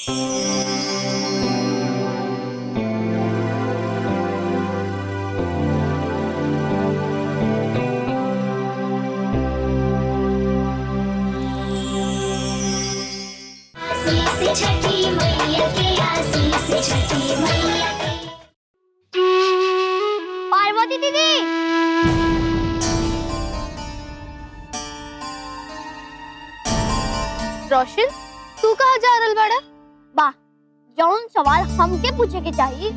छठी मैया के आशीष, छठी मैया के। पार्वती दीदी, रोशन तू कहाँ जा रहल बाड़ा? बा जौन सवाल हमके पूछे के चाहिए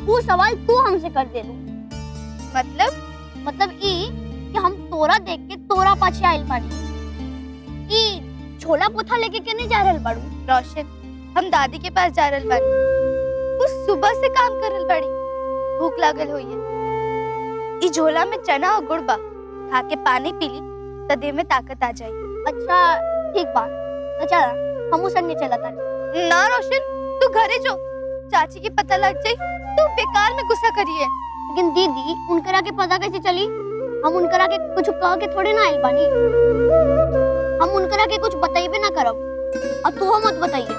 वो सवाल तू हमसे कर दे। मतलब ई कि हम तोरा देख के तोरा पाछे आइल बाड़ी। ई छोला पोथा लेके के नहीं जा रहल बाड़ू। रोशन, हम दादी के पास जा रहल बाड़ी। वो सुबह से काम कर रहल बाड़ी, भूख लागल होई है। ई झोला में चना और गुड़ बा, खा के पानी पी ली त देह में ताकत आ जाई। अच्छा ठीक बा, तो चला हमू संगे चला तानी। ना रोशन, तू घरे जो, चाची की पता लग जाई तू बेकार में गुस्सा करिए। लेकिन दीदी उनकरा के पता कैसे चली? हम उनकरा के कुछ कह के थोड़े ना आइल बानी। हम उनकरा के कुछ बताइबे ना करब और तू मत बताइए।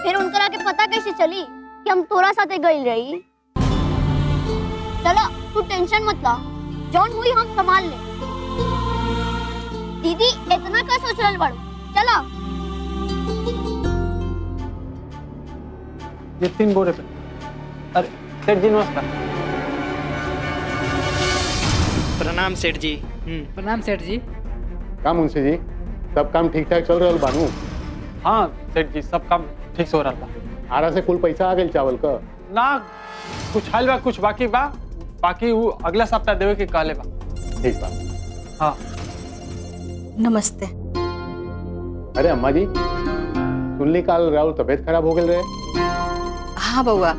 फिर उनकरा के पता कैसे चली कि हम तोरा साथे गइल रही? चलो तू टेंशन मत ला, जौन हुई हम संभाल ले। दीदी इतना क्या सोच रहल बाड़ू? चला। ये 3 बोरे पे। अरे सेठ जी नमस्कार। प्रणाम सेठ जी। प्रणाम सेठ जी। का मुंशी जी, सब काम ठीक ठाक चल रहा बानू? हाँ सेठ जी, सब काम ठीक से हो रहा था। आरा से कुल पैसा आ गई चावल का? ना कुछ हाल बा, कुछ बाकी बा। बाकी वो अगला सप्ताह देवे के कहले बा। ठीक बा। हाँ नमस्ते। अरे अम्मा जी, सुनली काल राहुल तबीयत खराब हो गई रहे? हाँ बउआ,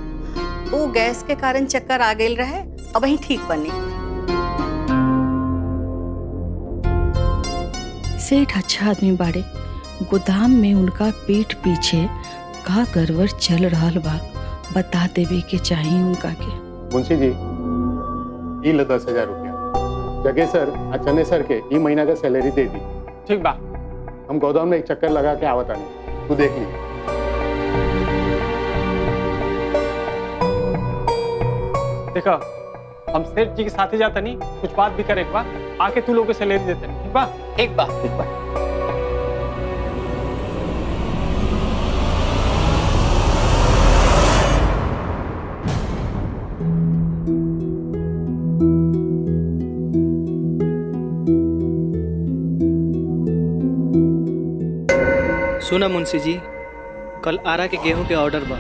वो गैस के कारण चक्कर आ गई रहे, अब वही ठीक बनी। सेठ अच्छा आदमी बाड़े, गोदाम में उनका पीठ पीछे का गड़बड़ चल रहा बा बता देवे के चाहिए उनका के। मुंशी जी, ई लो 10,000 रुपया। जगह सर और चने सर के ई महीना का सैलरी दे दी। ठीक बा। हम गोदाम में एक चक्कर लगा के आवत आनी, तू देख ली। देखा, हम सेठ जी के साथ ही जाता नहीं, कुछ बात भी करे एक बार आके तू लोग को सैलरी देते हैं। ठीक बा? ठीक बा। ठीक बा। सुना मुंशी जी, कल आरा के गेहूं के ऑर्डर बा,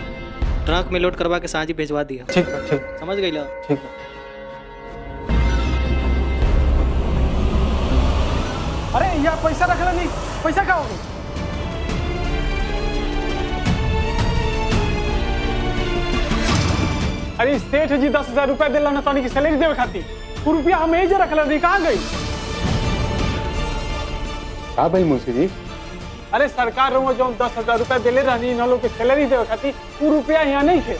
ट्रक में लोड करवा के साँझी भेजवा दिया। ठीक बा, ठीक। समझ गईला? ठीक बा। अरे यहाँ पैसा रखला नहीं, पैसा क्या हो गई? अरे सेठ जी 10,000 रुपया दिला ना तानी की सैलरी देवे खाती, वो रुपया हम यही जे रखला नहीं, कहाँ गई? का भाई मुंशी जी? अरे सरकार रो जो 10,000 रुपया दिले रहनी इन लोग के सैलरी देवे खाती, वो रुपया यहाँ नहीं थे,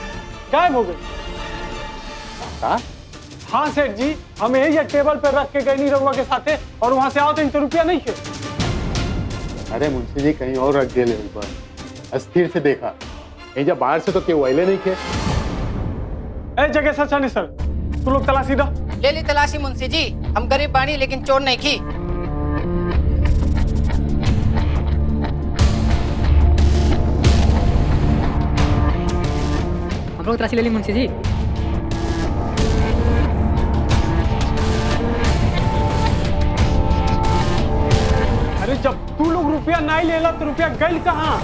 गायब हो गई। का? हाँ सेठ जी, हम यही टेबल पर रख के गए नहीं रहुआ के साथे और वहां से आओ तो इनके रुपया नहीं थे। अरे मुंशी जी, कहीं और रख दिए पर अस्थिर से देखा, कहीं जब बाहर से तो क्यों वाले नहीं थे। ए जगह सर नहीं सर, तू लोग तलाशी दो। ले ली तलाशी मुंशी जी, हम गरीब बाणी लेकिन चोर नहीं की। हम लोग तलाशी ले ली मुंशी जी। अरे जब तू लोग रुपया नहीं लेला तो रुपया गई कहाँ?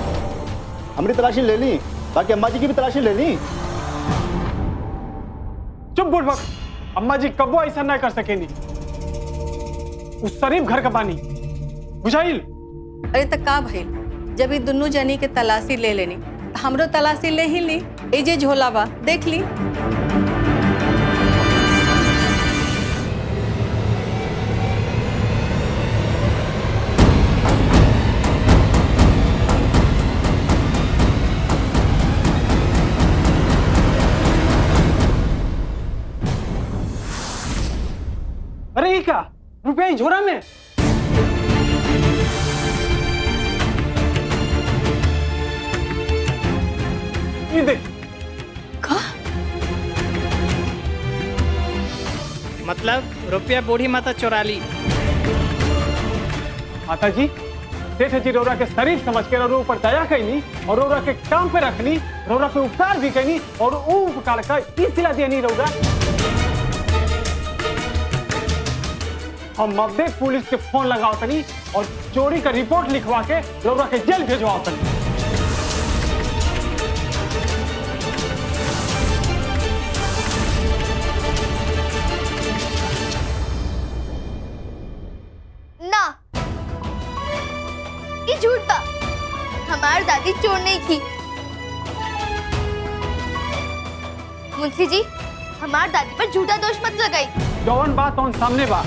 हमारी तलाशी ले ली, बाकी अम्मा जी की भी तलाशी ले ली। चुप बुढ़, अम्मा जी कबो ऐसा नहीं कर सकेनी, उस शरीफ घर का पानी बुझाइल। अरे तक का भइल, जब ये दोनों जनी के तलाशी ले लेनी, हमरो तलाशी ले ही ली। ए जे झोला बा, देख ली। अरे ये क्या, रुपया ही झोरा में? ये देख। का मतलब रुपया बूढ़ी माता चुरा ली। माता जी, सेठ जी रौरा के शरीफ समझ के रौरा ऊपर दया कैनी और रौरा के काम पे रखनी, रौरा पे उपकार भी कैनी और ऊ उपकार का ई सिला देनी रौरा। हम मब्बे पुलिस के फोन लगाओ तनी और चोरी का रिपोर्ट लिखवा के रौरा के जेल भेजवाओ तनी। ना, ये झूठ बा। हमार दादी चोर नहीं थी। मुंशी जी, हमार दादी पर झूठा दोष मत लगाई। जौन बात उन सामने बा।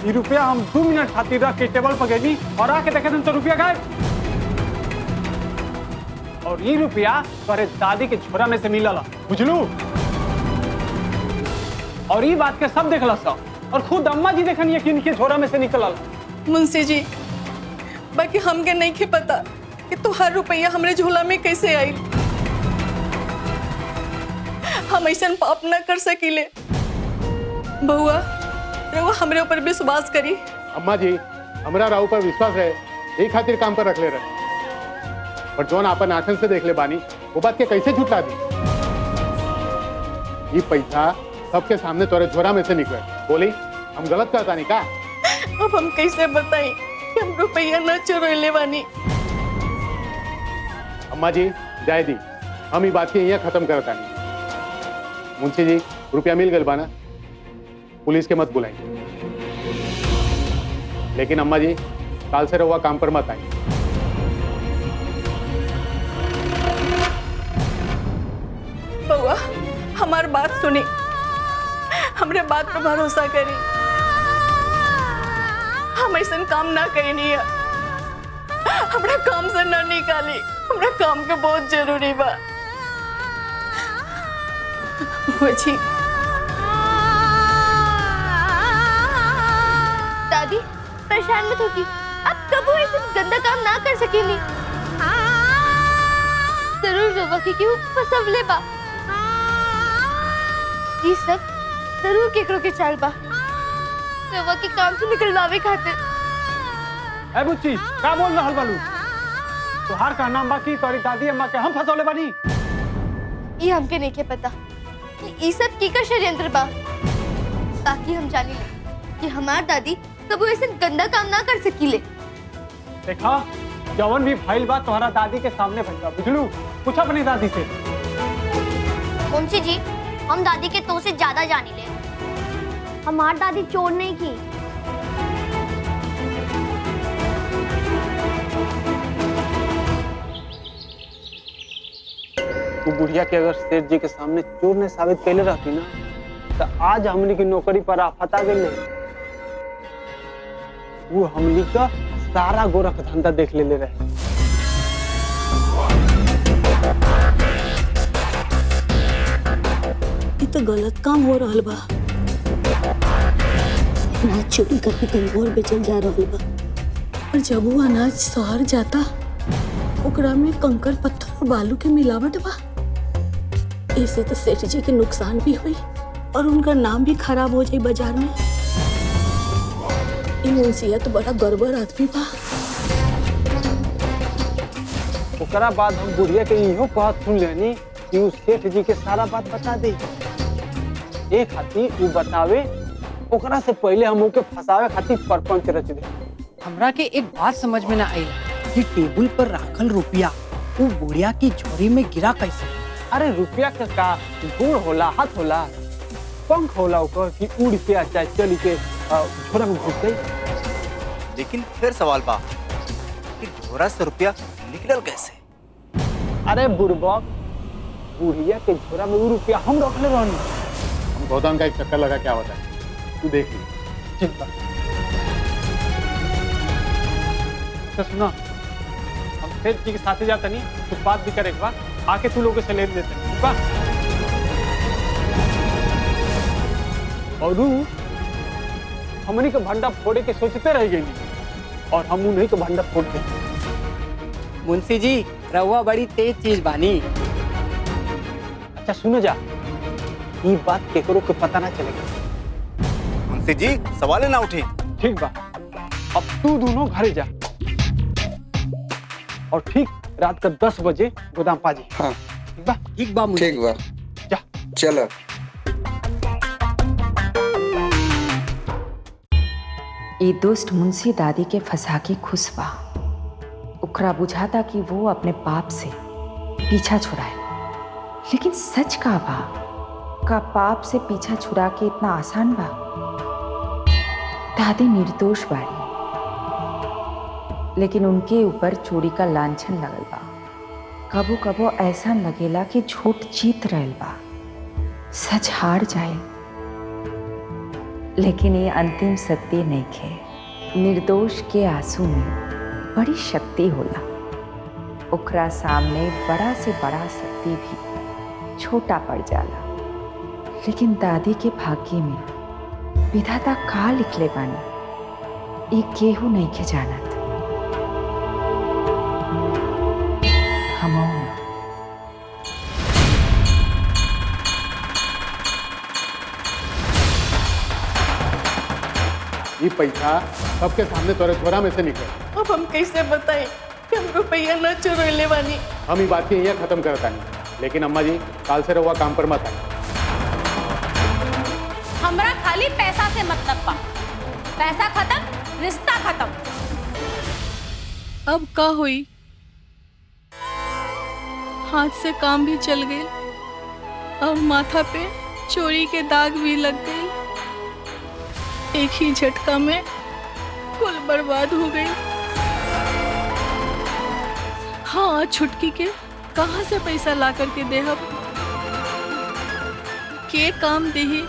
ये रुपया हम 2 मिनट खातिर रख के टेबल पर गई और आके देखे तो रुपया गायब। और ये रुपया तोरे दादी के झोरा में से मिलल, बुझलू? और ये बात के सब देखल सब और खुद अम्मा जी देखन ये कि इनके झोरा में से निकलल। मुंशी जी, बाकी हमके नहीं के पता कि तुहार रुपया हमरे झोला में कैसे आई। हम ऐसा पाप न कर सकीले। बउआ, रउआ हमरे ऊपर विश्वास करी। अम्मा जी, हमरा राव पर विश्वास है, यही खातिर काम पर रख ले रहे। पर जौन आपन आंखन से देख ले बानी, वो बात के कैसे झूठा दी? ये पैसा सबके सामने तोरे झोरा में से निकले। बोली हम गलत करता नहीं का? अब हम कैसे बताई कि हम रुपया न चुरैले बानी। अम्मा जी, जाए दी, हम ये बात के यहाँ खत्म करता नहीं। मुंशी जी, रुपया मिल गल बाना, पुलिस के मत बुलाएंगे। लेकिन अम्मा जी, काल से रहुआ काम पर मत आएंगे। बउआ, हमार बात सुनी, हमरे बात पर भरोसा करी। हम ऐसा काम ना करेनी है। हमरा काम से ना निकाली, हमरा काम के बहुत जरूरी बा। बुआ जी, दादी परेशान मत होगी। अब कबू ऐसे गंदा काम ना कर सकेली। जरूर रवा की क्यों फसवले बा। ये सब जरूर केकरो के चाल बा। रवा के काम से निकलवावे खातिर। ए बुच्ची, का बोल रहल बालू? तोहार का नाम बाकी तोरी दादी अम्मा के हम फसौले बानी। ये हमके नहीं के पता कि ये सब की का षड्यंत्र बा। ताकि हम जानी ले कि हमार दादी कबू ऐसे गंदा काम ना कर सकीले। देखा, जवन भी फाइल बा तोहरा दादी के सामने भइल बा, बुझलू? पूछा अपनी दादी से। मुंशी जी, हम दादी के तो से ज्यादा जानी ले। हमार दादी चोर नहीं की। तू बुढ़िया के अगर सेठ जी के सामने चोर ने साबित कैले रहती ना, तो आज हमनी की नौकरी पर आफत आ गई। वो हमनी का सारा गोरख धंधा देख ले रहे। ये तो गलत काम हो रहा बा। अनाज चोरी करके कहीं और बेचल जा रहा बा। और जब वो अनाज शहर जाता, ओकरा में कंकर पत्थर और बालू के मिलावट बा। इससे तो सेठ जी के नुकसान भी हुई और उनका नाम भी खराब हो जाए बाजार में। ये मुंशिया तो बड़ा गड़बड़ आदमी बा। ओकरा बाद हम बुढ़िया के इहो बात सुन लेनी कि उस सेठ जी के सारा बात बता दे। एक खातिर वो बतावे, ओकरा से पहले हम ओके फंसावे खातिर परपंच रच दे। हमरा के एक बात समझ में ना आई कि टेबल पर रखल रुपया वो बुढ़िया की झोरी में गिरा कैसे? अरे रुपया का गोड़ होला, हाथ होला, पंख होला ओकर कि उड़ के आ जाए, चली के झोरा में घुस गई। लेकिन फिर सवाल बा कि झोरा से रुपया निकलल कैसे? अरे बुड़बक, बुढ़िया के झोरा में वो रुपया हम रखले रहनी। हम गोदाम का एक चक्कर लगा क्या होता है, तू देख ली। चिंता तो सुना, हम सेठ जी के साथ ही जाते नहीं, कुछ बात भी करे एक बार, आके तू लोगों से ले लेते हैं। और हमनी का भंडा फोड़े के सोचते रह गई और हम उन्हीं का भंडा फोड़ दे। मुंशी जी, रउआ बड़ी तेज चीज बानी। अच्छा सुनो जा, ये बात केकरो के पता ना चलेगा। मुंशी जी सवाल ना उठे। ठीक बा, अब तू दोनों घरे जा और ठीक रात का 10 बजे गोदाम पाजी। हाँ ठीक बा? ठीक बा मुंशी। ठीक बा, जा चलो। ये दुष्ट मुंशी दादी के फंसा के खुश बा। ओकरा बुझाता कि वो अपने पाप से पीछा छुड़ाए, लेकिन सच का बा? का पाप से पीछा छुड़ा के इतना आसान बा? दादी निर्दोष बाड़ी, लेकिन उनके ऊपर चोरी का लांछन लगल बा। कबो कबो ऐसा लगेला कि झूठ जीत रहल बा, सच हार जाए। लेकिन ये अंतिम सत्य नइखे। निर्दोष के आंसू में बड़ी शक्ति होला। ओकरा सामने बड़ा से बड़ा सत्य भी छोटा पड़ जाला। लेकिन दादी के भाग्य में विधाता का लिखले बानी, ये केहू नइखे जानत। हमहू ना। ये पैसा सबके सामने तोरे झोरा में से निकले। अब हम कैसे बताएं कि हम रुपया न चुरैले बानी। हम ये बात के यहाँ खत्म करता नहीं, लेकिन अम्मा जी काल से रहुआ काम पर मत आए। हमरा खाली पैसा से मतलब बा। पैसा खत्म, रिश्ता खत्म। अब का हुई? हाथ से काम भी चल गए और माथा पे चोरी के दाग भी लग गए। एक ही झटका में कुल बर्बाद हो गई। हाँ, छुटकी के कहाँ से पैसा ला करके देहब? के काम देही?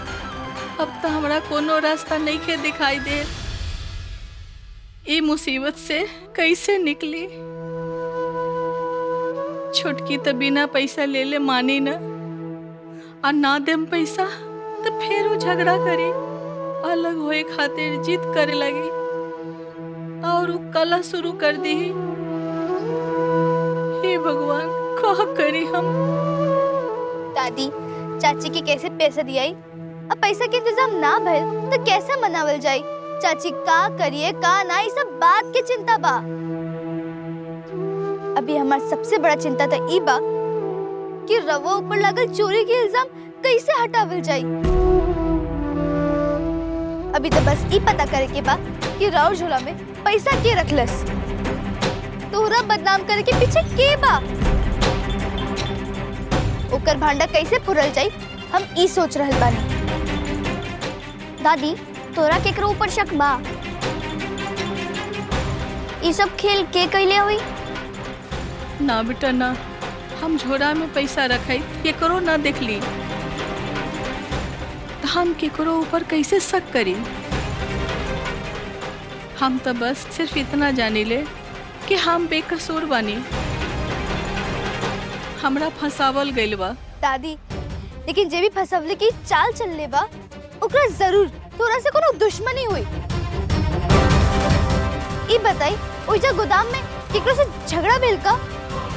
अब तो हमरा कोनो रास्ता नहीं के दिखाई दे। ये मुसीबत से कैसे निकली? छुटकी तो बिना पैसा ले ले मानी न, और ना देम पैसा तो फिर वो झगड़ा करी, अलग होए खातिर जिद करे लगी और वो कला शुरू कर दी। हे भगवान, क्या करी हम? दादी चाची के कैसे पैसा दियाई? अब पैसा के इंतजाम ना भइल तो कैसे मनावल जाई? चाची का करिए का ना, ये सब बात के चिंता बा। अभी हमार सबसे बड़ा चिंता तो ई बा कि रवा ऊपर लगल चोरी के इल्जाम कैसे हटावल जाई। अभी तो बस ई पता करे के बा कि राव झोला में पैसा के रखलस, तोहरा बदनाम करे के पीछे के बा। ओकर भांडा कैसे फुरल जाई, हम ई सोच रहल बानी। दादी तोरा केकरो ऊपर शक बा? ये सब खेल के कैले हुई? ना बेटा ना, हम झोरा में पैसा रखाई केकरो ना देख ली तो हम केकरो ऊपर कैसे शक करी? हम तो बस सिर्फ इतना जानी ले कि हम बेकसूर बानी, हमरा फंसावल गइल बा। दादी लेकिन जे भी फंसवले की चाल चल ले बा, ओकरा जरूर तोरा से कोनो दुश्मनी हुई। ई बताई ओइजा गोदाम में केकरो से झगड़ा भेल का?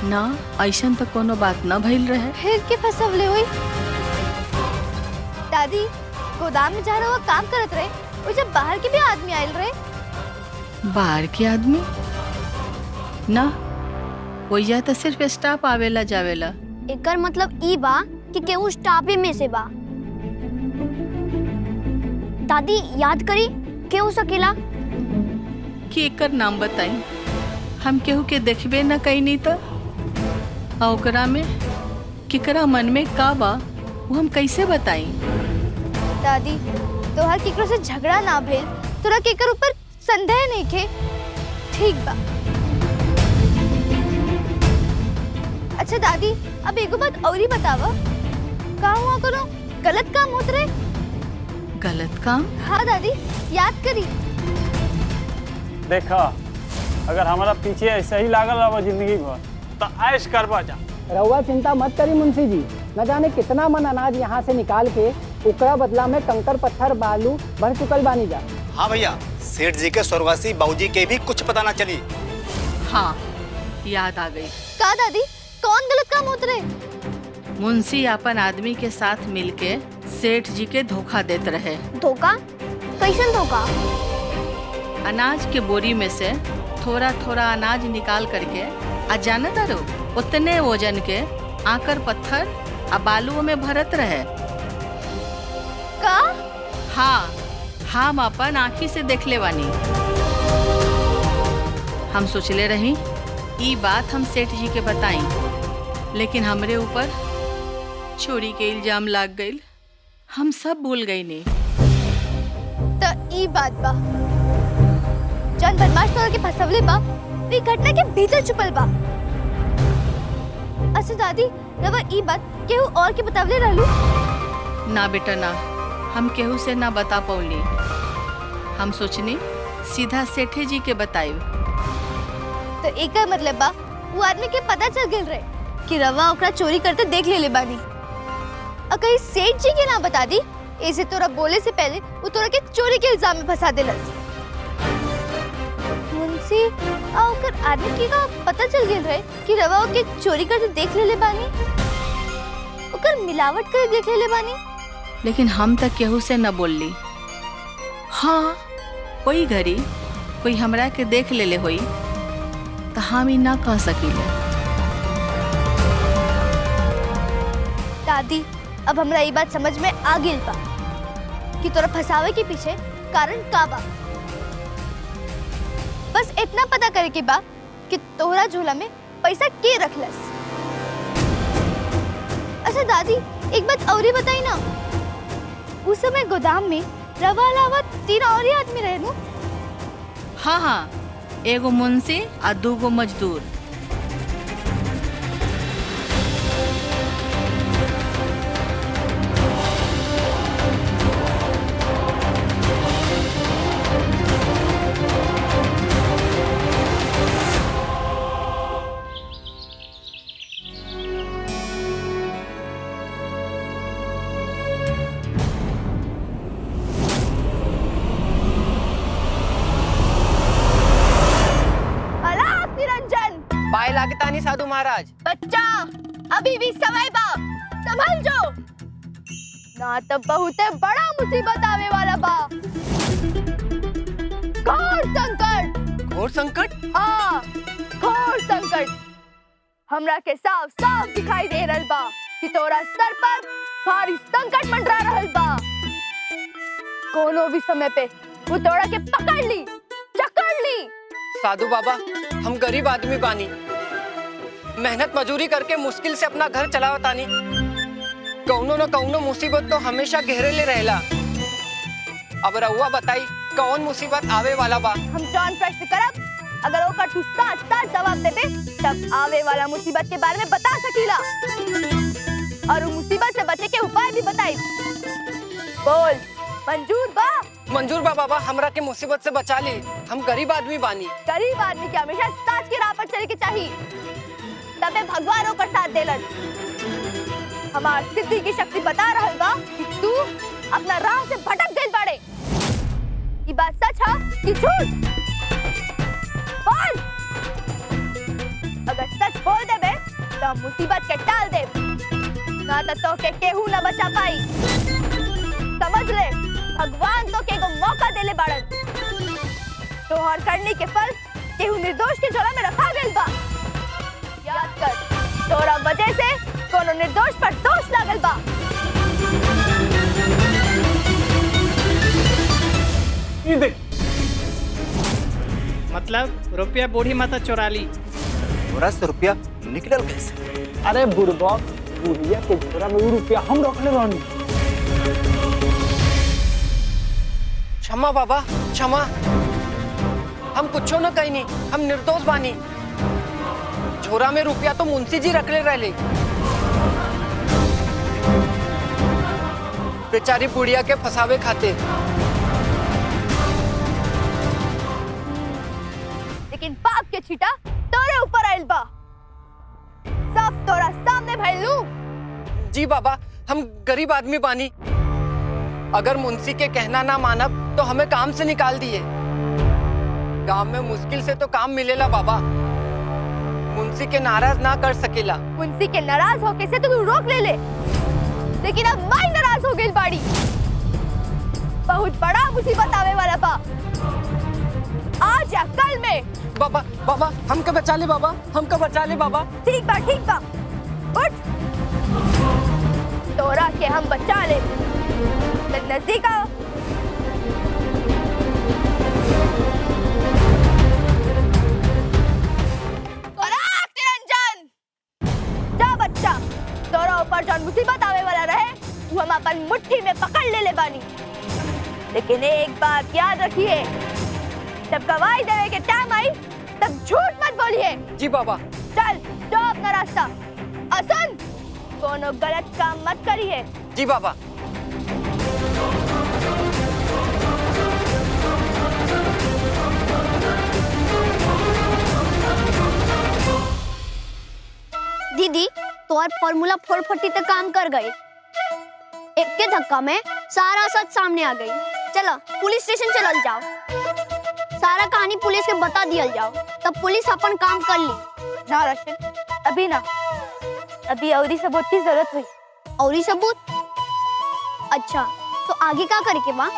ना, ऐसन तो कोनो बात ना भइल रहे। फिर के फंसवले हुई? दादी गोदाम में जा रहा काम करत रहे, ओइजा बाहर के भी आदमी आयल रहे। बाहर के आदमी ना, ओइजा तो सिर्फ स्टाफ आवेला जावेला। एकर मतलब ई बा कि केहू स्टाफे में से बा। दादी याद करी केहू सकेला? कि एकर नाम बताई, हम केहू के देखबे न कहीं नहीं तो ओकरा में केकरा मन में का बा वो हम कैसे बताई? दादी तोहर केकरो से झगड़ा ना भेल, तोरा केकर ऊपर संदेह नहीं खे? ठीक बा। अच्छा दादी अब एगो बात और ही बतावा, का हुआ कोनो गलत काम होत रहे? गलत काम? हाँ दादी याद करी। देखा, अगर हमारा पीछे ऐसा ही लागल रहा जिंदगी भर तो ऐश करवा जा। रउआ चिंता मत करी मुंशी जी, न जाने कितना मन अनाज यहाँ से निकाल के ओकरा बदला में कंकर पत्थर बालू भर चुकल बानी जा। हाँ भैया, सेठ जी के स्वर्गवासी बाबूजी के भी कुछ पता ना चली। हाँ याद आ गई। का दादी, कौन गलत काम होत रहे? मुंशी अपन आदमी के साथ मिलके सेठ जी के धोखा देते रहे। धोखा? कैसन धोखा? अनाज के बोरी में से थोड़ा थोड़ा अनाज निकाल करके आ जाने दारो उतने वजन के आकर पत्थर आ बालुओं में भरत रहे। का? हाँ, हम अपन आँखी से देख ले बानी। हम सोचले रही ई बात हम सेठ जी के बताई, लेकिन हमरे ऊपर चोरी के इल्जाम लाग गई। हम सब भूल गई नहीं। तो ई बात बा, जन बदमाश तोड़ के फसवले बा, ई घटना के भीतर छुपल बा। अच्छा दादी, रवा ई बात केहू और के बतावले रहलू? ना बेटा ना, हम केहू से ना बता पौली। हम सोचनी सीधा सेठे जी के बताई। तो एकर मतलब बा वो आदमी के पता चल गेल रहे कि रवा ओकरा चोरी करते देख ले बानी। और कहीं सेठ जी के ना बता दी, ऐसे तोरा बोले से पहले वो तोरा के चोरी के इल्जाम में फंसा देलस। मुंशी आ ओकर आदमी के का पता चल गेल रहे कि रवा ओके चोरी करते देख ले बानी, ओकर मिलावट करे देख ले बानी। लेकिन हम तक केहू से न बोलली। हाँ, कोई घड़ी कोई हमरा के देख ले होई तो हम ही ना कह सकीले। दादी, अब हमरा ये बात समझ में आ गेल बा कि तोरा फसावे के पीछे कारण का बा। बस इतना पता करे के बा कि तोहरा झोला में पैसा के रखलस। अच्छा दादी, एक बात और ही बताई ना, उस समय गोदाम में रवा अलावा 3 और ही आदमी रहे नु? हाँ हाँ, एगो मुंशी आ 2 गो मजदूर। साधु महाराज। बच्चा, अभी भी समय बा, संभल जो, ना तो बहुत बड़ा मुसीबत आवे वाला बा। घोर संकट। घोर संकट? हाँ, घोर संकट। हमरा के साफ साफ दिखाई दे रहल बा कि तोरा सर पर भारी संकट मंडरा रहल बा। कोनो भी समय पे वो तोरा के पकड़ ली, जकड़ ली। साधु बाबा, हम गरीब आदमी बानी, मेहनत मजूरी करके मुश्किल से अपना घर चलावतानी। कौनो न कौनो मुसीबत तो हमेशा घेरे ले रहेला। अब रउआ बताई कौन मुसीबत आवे वाला बा? हम जौन प्रश्न करब, अगर ओकर तू साथ जवाब देबे, तब आवे वाला मुसीबत के बारे में बता सकीला और उस मुसीबत से बचे के उपाय भी बताई। बोल, मंजूर बा? मंजूर बा बाबा, हमरा के मुसीबत से बचा ली। हम गरीब आदमी बानी। गरीब आदमी के हमेशा सच के राह पर चले के चाहिए, तबे भगवान ओकर साथ देलन। हमार सिद्धि की शक्ति बता रहल बा कि तू अपना राह से भटक गइल बाड़े। ये बात सच है कि झूठ? बोल। अगर सच बोल देबे तो हम मुसीबत के टाल देब, ना तो के केहू न बचा पाई। समझ ले, भगवान तो के को मौका देले बाड़न। तोहर करने के फल केहू निर्दोष के झोला में रखा गइल बा। याद कर, तोरा वजह से कोनो निर्दोष पर दोष लागल बा। ये देख, मतलब रुपया बूढ़ी माता चुरा ली। थोड़ा सा रुपया निकलल कैसे? अरे बुढ़बा, बुढ़िया के झोरा में रुपया हम रखले रहनी। क्षमा बाबा, क्षमा। हम कुछो न कहनी, हम निर्दोष बानी। झोरा में रुपया तो मुंशी जी रखले रहले। बेचारी बुढ़िया के फसावे खाते। लेकिन पाप के छीटा तोरे ऊपर आइल बा। सब तोरा सामने भइलू। जी बाबा, हम गरीब आदमी बानी। अगर मुंशी के कहना ना मानब तो हमें काम से निकाल दिए। गांव में मुश्किल से तो काम मिलेला बाबा। मुंशी के नाराज ना कर सकेला। मुंशी के नाराज होके से तो तू रोक ले ले, लेकिन अब मैं नाराज हो गई बाड़ी। बहुत बड़ा मुसीबत आवे वाला बा, आज या कल में। बाबा बाबा हमको बचा ले, बाबा हमको बचा ले बाबा। ठीक बा उठ, तोरा के हम बचा ले। नजदीक आओ। निरंजन, जा बच्चा, तोरा ऊपर जौन मुसीबत आवे वाला रहे वो हम अपन मुट्ठी में पकड़ ले बानी। लेकिन एक बात याद रखिए, जब गवाही देवे के टाइम आई तब झूठ मत बोलिए। जी बाबा। चल जाओ अपना रास्ता, और सुन, कोनो गलत काम मत करिए। जी बाबा। दीदी तो फॉर्मूला 440 तक काम कर गए, एक के धक्का में सारा सच सामने आ गई। चलो पुलिस स्टेशन चलल जाओ, सारा कहानी पुलिस के बता दिया जाओ, तब पुलिस अपन काम कर ली। ना रोशन, अभी ना, अभी औरी सबूत की जरूरत हुई। औरी सबूत? अच्छा तो आगे क्या करे के बा?